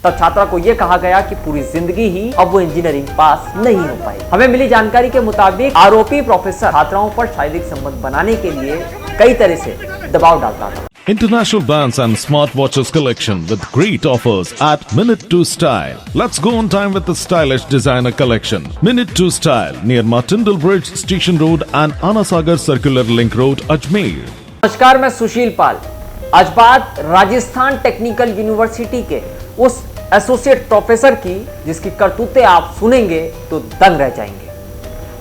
तब छात्रा को यह कहा गया कि पूरी जिंदगी ही अब वो इंजीनियरिंग पास नहीं हो पाई। हमें मिली जानकारी के मुताबिक आरोपी प्रोफेसर छात्राओं पर शारीरिक संबंध बनाने के लिए कई तरह से दबाव डालता था। International brands and smartwatches collection with great offers at Minute 2 Style. Let's go on time with the stylish designer collection. Minute 2 Style near Martindale Bridge, Station Road and Anasagar Circular Link Road, Ajmer. नमस्कार, मैं सुशील पाल। आज बात Rajasthan technical university के उस associate professor की जिसकी करतूतें आप सुनेंगे तो दंग रह जाएंगे।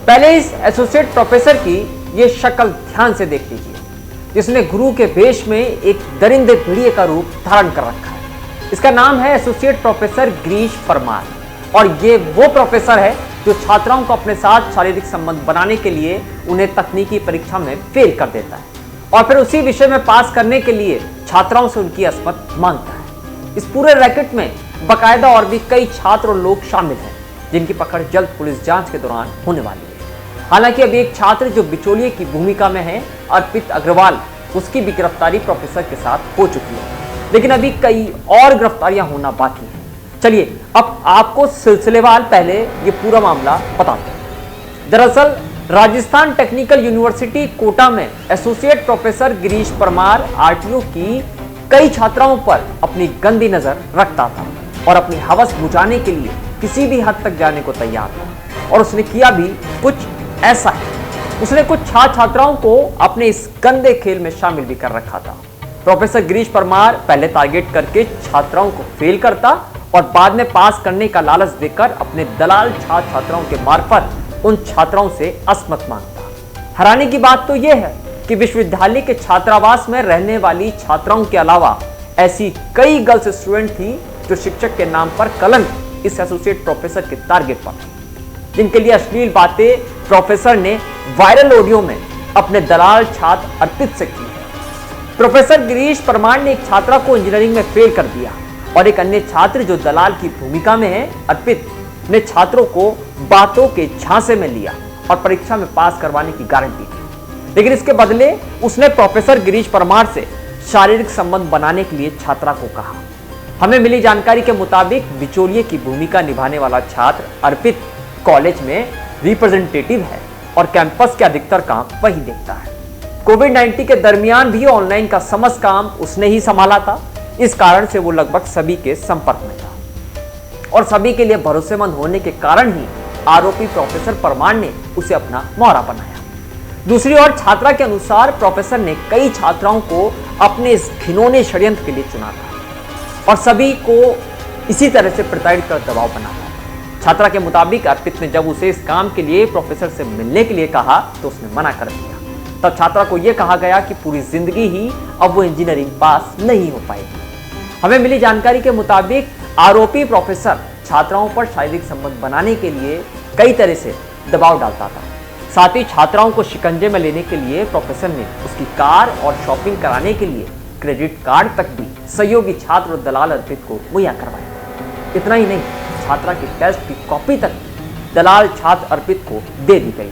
पहले इस एसोसिएट प्रोफेसर की ये शक्ल ध्यान से देख लीजिए, जिसने गुरु के वेश में एक दरिंदे भेड़िए का रूप धारण कर रखा है। इसका नाम है एसोसिएट प्रोफेसर गिरीश परमार और ये वो प्रोफेसर है जो छात्राओं को अपने साथ शारीरिक संबंध बनाने के लिए उन्हें तकनीकी परीक्षा में फेल कर देता है और फिर उसी विषय में पास करने के लिए छात्राओं से उनकी असमत मांगता है। इस पूरे रैकेट में बाकायदा और भी कई छात्र और लोग शामिल हैं जिनकी पकड़ जल्द पुलिस जांच के दौरान होने वाली है। हालांकि अभी एक छात्र जो बिचौलिए की भूमिका में है, अर्पित अग्रवाल, उसकी भी गिरफ्तारी प्रोफेसर के साथ हो चुकी है, लेकिन अभी कई और गिरफ्तारियां होना बाकी हैं। चलिए अब आपको सिलसिलेवार पहले ये पूरा मामला बताते हैं। दरअसल राजस्थान टेक्निकल यूनिवर्सिटी कोटा में associate professor Girish Parmar RTO की कई छात्राओं पर अपनी गंदी नजर रखता था और अपनी हवस बुझाने के लिए किसी भी हद तक जाने को तैयार था और उसने किया भी कुछ ऐसा है। उसने कुछ छात्राओं को अपने इस गंदे खेल में शामिल भी कर रखा था। प्रोफेसर गिरीश परमार पहले टारगेट करके छात्राओं को फेल करता और बाद में पास करने का लालच देकर अपने दलाल छात्राओं के मार्फत उन छात्राओं से असमत मांगता। हैरानी की बात तो यह है कि विश्वविद्यालय के छात्रावास में रहने वाली छात्राओं के अलावा ऐसी कई गर्ल्स स्टूडेंट थी जो शिक्षक के नाम पर कलंक इस एसोसिएट प्रोफेसर के टारगेट पर थी, जिनके लिए अश्लील बातें प्रोफेसर ने वायरल ऑडियो में अपने दलाल छात्र अर्पित से की है। प्रोफेसर गिरीश परमार ने एक छात्रा को इंजीनियरिंग में फेल कर दिया और एक अन्य छात्र जो दलाल की भूमिका में है, अर्पित, ने छात्रों को बातों के झांसे में लिया और परीक्षा में पास करवाने की गारंटी दी। लेकिन इसके बदले उसने प्रोफेसर गिरीश परमार से शारीरिक संबंध बनाने के लिए छात्रा को कहा। हमें मिली जानकारी के मुताबिक बिचौलिए की भूमिका निभाने वाला छात्र अर्पित कॉलेज में रिप्रेजेंटेटिव है और कैंपस के अधिकतर काम वही देखता है। कोविड-19 के दरमियान भी ऑनलाइन का समस्त काम उसने ही संभाला था। इस कारण से वो लगभग सभी के संपर्क में था और सभी के लिए भरोसेमंद होने के कारण ही आरोपी प्रोफेसर परमार ने उसे अपना मोहरा बनाया। दूसरी ओर छात्रा के अनुसार प्रोफेसर ने कई छात्राओं को अपने इस घिनौने षड्यंत्र के लिए चुना था और सभी को इसी तरह से प्रताड़ित कर दबाव बनाया। छात्रा के मुताबिक अर्पित ने जब उसे इस काम के लिए प्रोफेसर से मिलने के लिए कहा तो उसने मना कर दिया। तब छात्रा को यह कहा गया कि पूरी जिंदगी ही अब वो इंजीनियरिंग पास नहीं हो पाएगी। हमें मिली जानकारी के मुताबिक आरोपी प्रोफेसर छात्राओं पर शारीरिक संबंध बनाने के लिए कई तरह से दबाव डालता था। साथ ही छात्राओं को शिकंजे में लेने के लिए प्रोफेसर ने उसकी कार और शॉपिंग कराने के लिए क्रेडिट कार्ड तक भी सहयोगी छात्र और दलाल अर्पित को मुहैया करवाया। इतना ही नहीं, छात्रा की टेस्ट की कॉपी तक दलाल छात्र अर्पित को दे दी गई।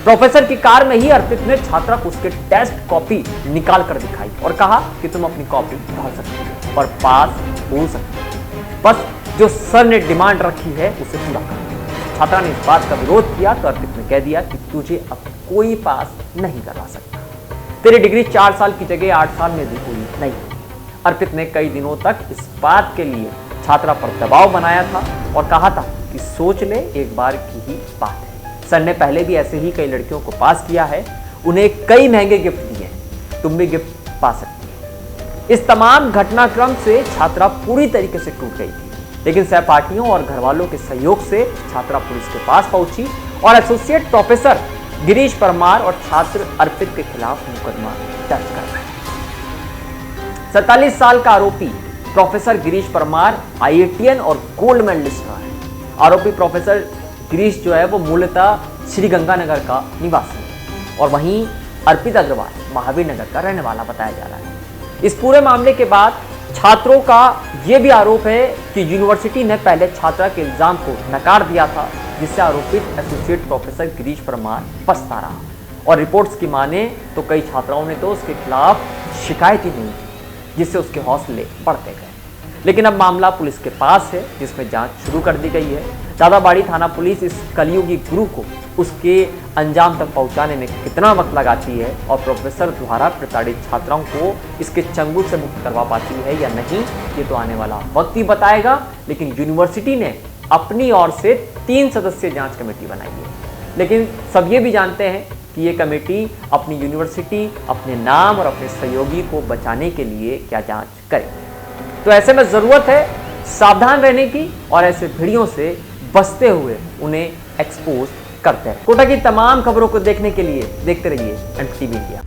प्रोफेसर की कार में ही अर्पित ने छात्रा को उसके टेस्ट कॉपी निकाल कर दिखाई और कहा कि तुम अपनी कॉपी भर सकती हो और पास हो सकती हो, बस जो सर ने डिमांड रखी है उसे पूरा कर। छात्रा ने इस बात का विरोध किया तो अर्पित ने कह दिया कि तुझे अब कोई पास नहीं करवा सकता, तेरी डिग्री 4 साल की जगह 8 साल में भी पूरी नहीं। अर्पित ने कई दिनों तक इस बात के लिए छात्रा पर दबाव बनाया था और कहा था कि सोच ले, एक बार की ही बात है। सर ने पहले भी ऐसे ही कई लड़कियों को पास किया है, उन्हें कई महंगे गिफ्ट दिए हैं, तुम भी गिफ्ट पा सकती है। इस तमाम घटनाक्रम से छात्रा पूरी तरीके से टूट गई थी, लेकिन सहपाठियों और घर वालों के सहयोग से छात्रा पुलिस के पास पहुंची और एसोसिएट प्रोफेसर गिरीश परमार और छात्र अर्पित के खिलाफ मुकदमा दर्ज कर रहे हैं। 47 साल का आरोपी प्रोफेसर गिरीश परमार आईआईटीएन और गोल्ड मेडलिस्ट रहा है। आरोपी प्रोफेसर गिरीश जो है वो मूलतः श्रीगंगानगर का निवासी है और वहीं अर्पित अग्रवाल महावीर नगर का रहने वाला बताया जा रहा है। इस पूरे मामले के बाद छात्रों का यह भी आरोप है कि यूनिवर्सिटी ने पहले छात्रा के इल्जाम को नकार दिया था, जिससे आरोपित एसोसिएट प्रोफेसर गिरीश परमार पछता रहा और रिपोर्ट्स की माने तो कई छात्राओं ने तो उसके खिलाफ शिकायत ही नहीं की, जिससे उसके हौसले बढ़ते गए। लेकिन अब मामला पुलिस के पास है, जिसमें जांच शुरू कर दी गई है। दादाबाड़ी थाना पुलिस इस कलयुगी गुरु को उसके अंजाम तक पहुंचाने में कितना वक्त लगाती है और प्रोफेसर द्वारा प्रताड़ित छात्राओं को इसके चंगुल से मुक्त करवा पाती है या नहीं, ये तो आने वाला वक्त ही बताएगा। लेकिन यूनिवर्सिटी ने अपनी ओर से 3 सदस्यीय जांच कमेटी बनाई है, लेकिन सब ये भी जानते हैं कि ये कमेटी अपनी यूनिवर्सिटी, अपने नाम और अपने सहयोगी को बचाने के लिए क्या जांच करे। तो ऐसे में जरूरत है सावधान रहने की और ऐसे भिड़ियों से बचते हुए उन्हें एक्सपोज करते हैं। कोटा की तमाम खबरों को देखने के लिए देखते रहिए NTV इंडिया।